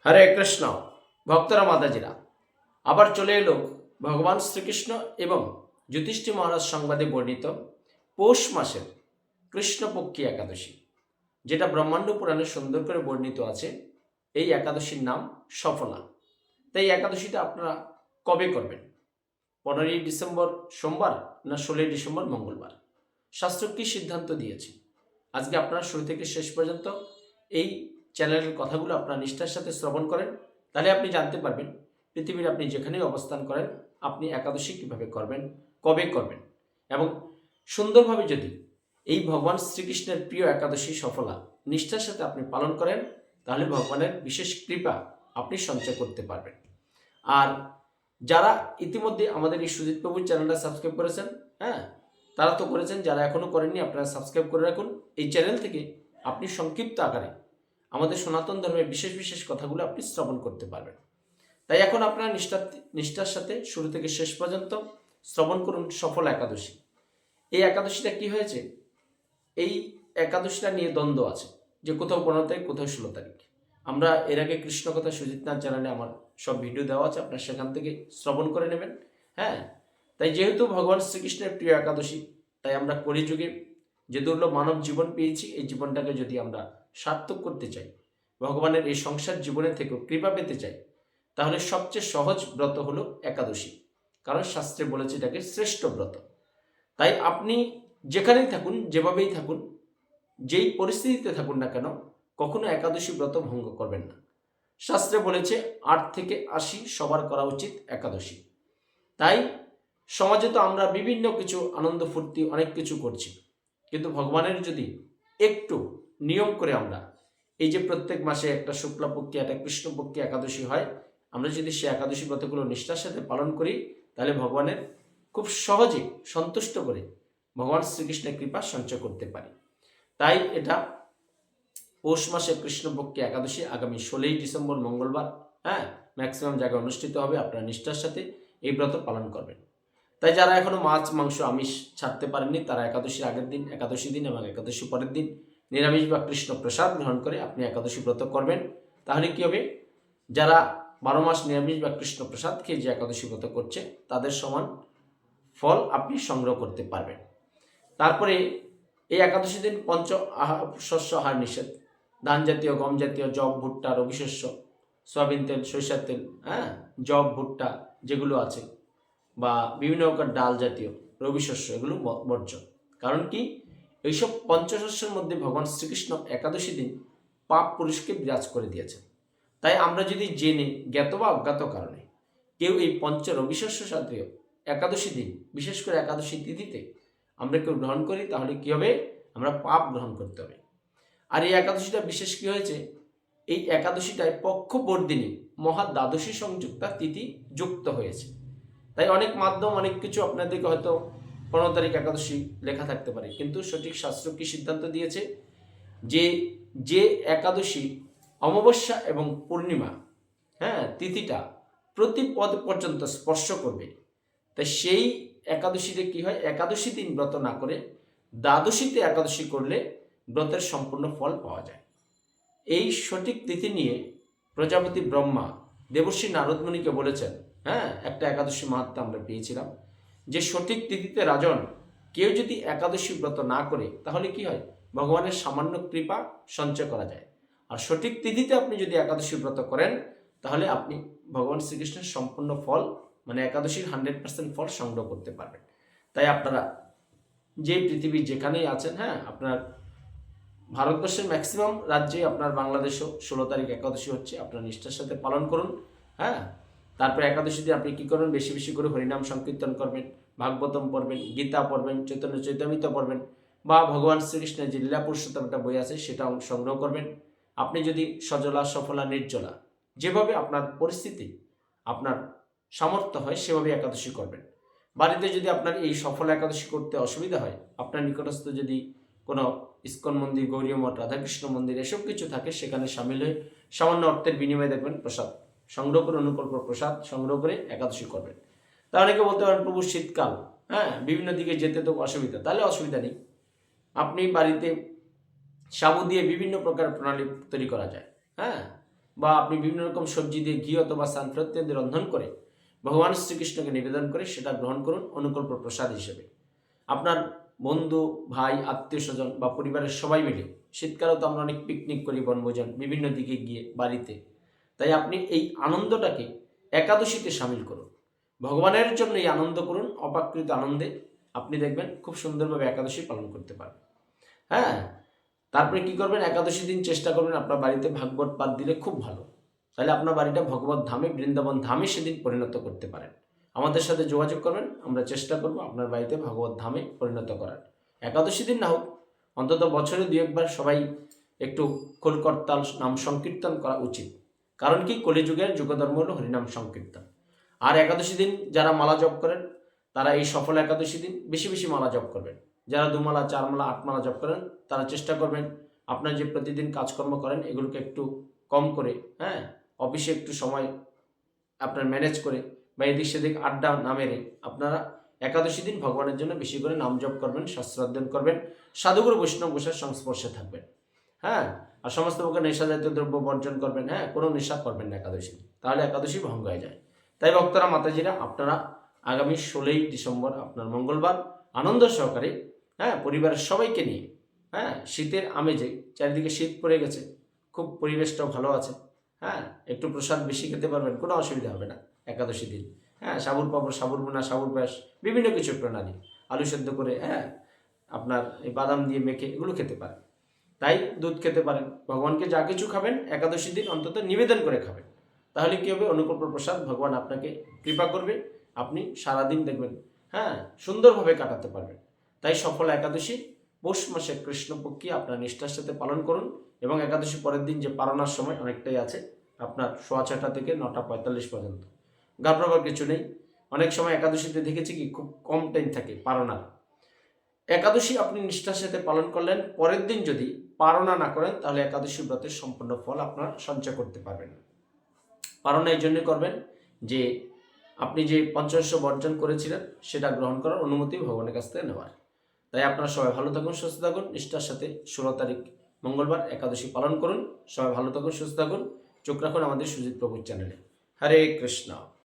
হরে কৃষ্ণ ভক্তরা মাতাজিরা আবার চলে এলো ভগবান শ্রীকৃষ্ণ এবং যুধিষ্ঠির মহারাজ সংবাদে বর্ণিত পৌষ মাসের কৃষ্ণপক্ষী একাদশী, যেটা ব্রহ্মাণ্ড পুরাণে সুন্দর করে বর্ণিত আছে। এই একাদশীর নাম সফলা। তাই একাদশীটা আপনারা কবে করবেন? 15ই ডিসেম্বর সোমবার না 16ই ডিসেম্বর মঙ্গলবার? শাস্ত্র কী সিদ্ধান্ত দিয়েছে? আজকে আপনারা শুরু থেকে শেষ পর্যন্ত এই চ্যানেলের কথাগুলো আপনার নিষ্ঠার সাথে শ্রবণ করেন, তাহলে আপনি জানতে পারবেন পৃথিবীর আপনি যেখানেই অবস্থান করেন আপনি একাদশী কীভাবে করবেন, কবে করবেন। এবং সুন্দরভাবে যদি এই ভগবান শ্রীকৃষ্ণের প্রিয় একাদশী সফলা নিষ্ঠার সাথে আপনি পালন করেন, তাহলে ভগবানের বিশেষ কৃপা আপনি সঞ্চয় করতে পারবেন। আর যারা ইতিমধ্যে আমাদের এই সুজিত প্রভুর চ্যানেলটা সাবস্ক্রাইব করেছেন, তারা তো করেছেন। যারা এখনও করেননি আপনারা সাবস্ক্রাইব করে রাখুন। এই চ্যানেল থেকে আপনি সংক্ষিপ্ত আকারে আমাদের সনাতন ধর্মের বিশেষ বিশেষ কথাগুলো আপনি শ্রবণ করতে পারবেন। তাই এখন আপনারা নিষ্ঠার সাথে শুরু থেকে শেষ পর্যন্ত শ্রবণ করুন সফল একাদশী। এই একাদশীটা কি হয়েছে? এই একাদশীটা নিয়ে দ্বন্দ্ব আছে, যে কোথাও 15 তারিখ, কোথাও 16 তারিখ। আমরা এর আগে কৃষ্ণ কথা সুজিতনাথ চ্যানেলে আমার সব ভিডিও দেওয়া আছে, আপনারা সেখান থেকে শ্রবণ করে নেবেন। তাই যেহেতু ভগবান শ্রীকৃষ্ণের প্রিয় একাদশী, তাই আমরা কলিযুগে যে দুর্লভ মানব জীবন পেয়েছি, এই জীবনটাকে যদি আমরা সার্থক করতে চাই, ভগবানের এই সংসার জীবনে থেকেও কৃপা পেতে চাই, তাহলে সবচেয়ে সহজ ব্রত হলো একাদশী। কারণ শাস্ত্রে বলেছে এটাকে শ্রেষ্ঠ ব্রত। তাই আপনি যেখানেই থাকুন, যেভাবেই থাকুন, যেই পরিস্থিতিতে থাকুন না কেন, কখনো একাদশী ব্রত ভঙ্গ করবেন না। শাস্ত্রে বলেছে 8 থেকে 80 সবার করা উচিত একাদশী। তাই সমাজে তো আমরা বিভিন্ন কিছু আনন্দ ফুর্তি অনেক কিছু করছি, কিন্তু ভগবানের যদি একটু নিয়ম করে আমরা এই যে প্রত্যেক মাসে একটা শুক্লাপক্ষী একটা কৃষ্ণপক্ষী একাদশী হয়, আমরা যদি সে একাদশী ব্রতগুলো নিষ্ঠার সাথে পালন করি, তাহলে ভগবানের খুব সহজে সন্তুষ্ট করে ভগবান শ্রীকৃষ্ণের কৃপা সঞ্চয় করতে পারি। তাই এটা পৌষ মাসে কৃষ্ণপক্ষী একাদশী আগামী 16ই ডিসেম্বর মঙ্গলবার, ম্যাক্সিমাম জায়গায় অনুষ্ঠিত হবে। আপনারা নিষ্ঠার সাথে এই ব্রত পালন করবেন। তাই যারা এখনো মাছ মাংস আমিষ ছাড়তে পারেননি, তারা একাদশীর আগের দিন, একাদশী দিন এবং একাদশী পরের দিন নিরামিষ বা কৃষ্ণ প্রসাদ গ্রহণ করে আপনি একাদশী ব্রত করবেন। তাহলে কি হবে? যারা 12 মাস নিরামিষ বা কৃষ্ণ প্রসাদ খেয়ে যে একাদশী ব্রত করছে, তাদের সমান ফল আপনি সংগ্রহ করতে পারবেন। তারপরে এই একাদশী দিন শস্য আহার নিষেধ। ধান জাতীয়, গম জাতীয়, জব, ভুট্টা, রবি শস্য, সয়াবিন তেল, সরিষার তেল, জব, ভুট্টা যেগুলো আছে, বা বিভিন্ন প্রকার ডাল জাতীয় রবি শস্য, এগুলো বর্জ্য। কারণ কি? এইসব পঞ্চশস্যের মধ্যে ভগবান শ্রীকৃষ্ণ একাদশী দিন পাপ পুরুষকে বিরাজ করে দিয়েছেন। তাই আমরা যদি জেনে, জ্ঞাত বা অজ্ঞাত কারণে কেউ এই রবি শস্য জাতীয় একাদশী দিন, বিশেষ করে একাদশী তিথিতে আমরা কেউ গ্রহণ করি, তাহলে কি হবে? আমরা পাপ গ্রহণ করতে হবে। আর এই একাদশীটা বিশেষ কি হয়েছে? এই একাদশীটায় পক্ষবর্ধিনী মহা দ্বাদশী সংযুক্তা তিথি যুক্ত হয়েছে। তাই অনেক মাধ্যম অনেক কিছু আপনাদেরকে হয়তো 15 তারিখ একাদশী লেখা থাকতে পারে, কিন্তু সঠিক শাস্ত্র কি সিদ্ধান্ত দিয়েছে? যে একাদশী অমাবস্যা এবং পূর্ণিমা তিথিটা প্রতি পদ পর্যন্ত স্পর্শ করবে, তাই সেই একাদশীতে কি হয়? একাদশী দিন ব্রত না করে দ্বাদশীতে একাদশী করলে ব্রতের সম্পূর্ণ ফল পাওয়া যায়। এই সঠিক তিথি নিয়ে প্রজাপতি ব্রহ্মা দেবর্ষী নারদমুনিকে বলেছেন। একটা একাদশী মাহাত্ম্য আমরা পেয়েছিলাম, যে সঠিক তিথিতে রাজন কেউ যদি একাদশী ব্রত না করে, তাহলে কি হয়? ভগবানের সামান্য কৃপা সঞ্চয় করা যায়। আর সঠিক তিথিতে আপনি যদি একাদশী ব্রত করেন, তাহলে আপনি ভগবান শ্রীকৃষ্ণের সম্পূর্ণ ফল, মানে একাদশীর 100% ফল সংগ্রহ করতে পারবেন। তাই আপনারা যে পৃথিবীর যেখানেই আছেন, আপনার ভারতবর্ষের ম্যাক্সিমাম রাজ্যে, আপনার বাংলাদেশেও 16 তারিখ একাদশী হচ্ছে, আপনার নিষ্ঠার সাথে পালন করুন। তারপরে একাদশীতে আপনি কী করবেন? বেশি বেশি করে হরিনাম সংকীর্তন করবেন, ভাগবতম পড়বেন, গীতা পড়বেন, চৈতন্য চৈতামৃত পড়বেন, বা ভগবান শ্রীকৃষ্ণের যে লীলা পুরুষোত্তম একটা বই আছে সেটা সংগ্রহ করবেন। আপনি যদি সজলা, সফলা, নির্জলা, যেভাবে আপনার পরিস্থিতি, আপনার সামর্থ্য হয়, সেভাবে একাদশী করবেন। বাড়িতে যদি আপনার এই সফল একাদশী করতে অসুবিধা হয়, আপনার নিকটস্থ যদি কোনো ইস্কন মন্দির, গৌরী মঠ, রাধাকৃষ্ণ মন্দির এসব কিছু থাকে, সেখানে সামিল হয়ে সামান্য অর্থের বিনিময়ে দেখবেন প্রসাদ সংগ্রহ করে, অনুকল্প প্রসাদ সংগ্রহ করে একাদশী করবেন। তা অনেকে বলতে পারেন, প্রভু শীতকাল, বিভিন্ন দিকে যেতে তো অসুবিধা। তাহলে অসুবিধা নেই, আপনি বাড়িতে সাবু দিয়ে বিভিন্ন প্রকার প্রণালী তৈরি করা যায়। বা আপনি বিভিন্ন রকম সবজি দিয়ে ঘি অথবা সানফ্লাওয়ার তেল দিয়ে রন্ধন করে ভগবান শ্রীকৃষ্ণকে নিবেদন করে সেটা গ্রহণ করুন অনুকল্প প্রসাদ হিসেবে। আপনার বন্ধু, ভাই, আত্মীয় স্বজন বা পরিবারের সবাই মিলে, শীতকালেও তো আমরা অনেক পিকনিক করি, বনভোজন বিভিন্ন দিকে গিয়ে বাড়িতে, তাই আপনি এই আনন্দটাকে একাদশীতে সামিল করুন, ভগবানের জন্য এই আনন্দ করুন, অপাকৃত আনন্দে আপনি দেখবেন খুব সুন্দরভাবে একাদশী পালন করতে পারবেন। হ্যাঁ, তারপরে কি করবেন, একাদশী দিন চেষ্টা করবেন আপনার বাড়িতে ভাগবত পাঠ দিলে খুব ভালো, তাহলে আপনার বাড়িটা ভগবত ধামে, বৃন্দাবন ধামে সেদিন পরিণত করতে পারেন। আমাদের সাথে যোগাযোগ করবেন, আমরা চেষ্টা করব আপনার বাড়িতে ভগবত ধামে পরিণত করার। একাদশী দিন না হোক, অন্তত বছরে 2-1 বার সবাই একটু খোলকর্তাল নাম সংকীর্তন করা উচিত। কারণ কি, কলিযুগের যুগধর্ম হল হরিনাম সংকীর্তন। আর একাদশী দিন যারা মালা জপ করেন তারা এই সফল একাদশী দিন বেশি বেশি মালা জপ করবেন। যারা 2 মালা, 4 মালা, 8 মালা জপ করেন তারা চেষ্টা করবেন আপনার যে প্রতিদিন কাজকর্ম করেন এগুলোকে একটু কম করে, হ্যাঁ, অফিসে একটু সময় আপনার ম্যানেজ করে বা এদিক সেদিক আড্ডা না মেরে আপনারা একাদশী দিন ভগবানের জন্য বেশি করে নাম জপ করবেন, শাস্ত্র অধ্যয়ন করবেন, সাধুগুরু বৈষ্ণব গোসাইয়ের সংস্পর্শে থাকবেন। হ্যাঁ, আর সমস্ত প্রকার নেশা জাতীয় দ্রব্য বর্জন করবেন। হ্যাঁ, কোনো নেশা করবেন না একাদশী দিন, তাহলে একাদশী ভঙ্গ হয়ে যায়। তাই ভক্তরা, মাতাজিরা, আপনারা আগামী 16ই ডিসেম্বর আপনার মঙ্গলবার আনন্দ সহকারে, হ্যাঁ, পরিবারের সবাইকে নিয়ে, হ্যাঁ, শীতের আমেজে, চারিদিকে শীত পড়ে গেছে, খুব পরিবেশটাও ভালো আছে, হ্যাঁ, একটু প্রসাদ বেশি খেতে পারবেন, কোনো অসুবিধা হবে না একাদশী দিন। হ্যাঁ, সাবুর পাপড়, সাবুর বোনা, সাবুর পায়াস, বিভিন্ন কিছু প্রণালী, আলু সেদ্ধ করে, হ্যাঁ, আপনার এই বাদাম দিয়ে মেখে এগুলো খেতে পারেন। তাই দুধ খেতে পারেন। ভগবানকে যা কিছু খাবেন একাদশী দিন অন্তত নিবেদন করে খাবেন, তাহলে কী হবে, অনুকল্প প্রসাদ ভগবান আপনাকে কৃপা করবে, আপনি সারাদিন দেখবেন, হ্যাঁ, সুন্দরভাবে কাটাতে পারবেন। তাই সফল একাদশী পৌষ মাসে কৃষ্ণপক্ষী আপনার নিষ্ঠার সাথে পালন করুন। এবং একাদশী পরের দিন যে পারণার সময় অনেকটাই আছে, আপনার 6:30 থেকে 9:45 পর্যন্ত, ঘাবড়াবার কিছু নেই। অনেক সময় একাদশীতে দেখেছি কি খুব কম টাইম থাকে পারণার। একাদশী আপনি নিষ্ঠার সাথে পালন করলেন, পরের দিন যদি পারণা না করেন তাহলে একাদশী ব্রতের সম্পূর্ণ ফল আপনার সঞ্চয় করতে পারবেন না। পারণা এই জন্যই করবেন যে আপনি যে পঞ্চশস্য বর্জন করেছিলেন সেটা গ্রহণ করার অনুমতি ভগবানের কাছ থেকে নেওয়ার। তাই আপনারা সবাই ভালো থাকুন, সুস্থ থাকুন, নিষ্ঠার সাথে 16 তারিখ মঙ্গলবার একাদশী পালন করুন। সবাই ভালো থাকুন, সুস্থ থাকুন। চোখ রাখুন আমাদের সুজিত প্রভুর চ্যানেলে। হরে কৃষ্ণ।